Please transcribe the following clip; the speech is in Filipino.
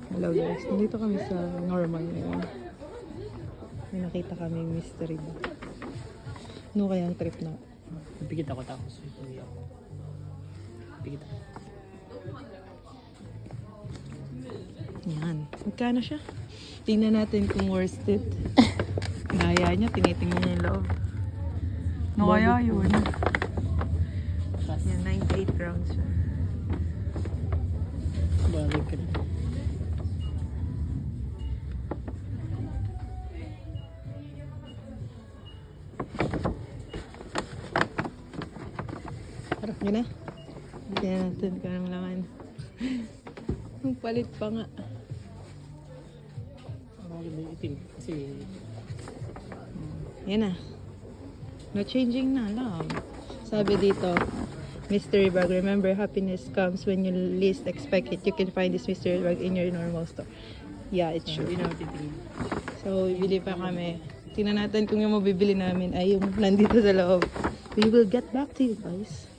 Hello guys, nandito kami sa normal ngayon. May nakita kami mystery bag. Ano kaya ang trip na? Pipikit ako tapos ituloy ako. Pipikit ako. Yan. Magkano siya? Tingnan natin kung worth it. Kaya niya, tinitingnan niya yung loob. No kaya yun. Tapos, Yan, 98 grams siya. balik ka na. Yun na. Tingnan natin kung anong laman. Ang palit pa nga. Ang maganda yung itim. Kasi, Yan na. No changing na lang. Sabi dito, mystery bag. Remember, happiness comes when you least expect it. You can find this mystery bag in your normal store. Yeah, it's true. hindi na titingin. So, bibili pa kami. Tingnan natin kung yung mabibili namin ay yung nandito sa loob. We will get back to you guys.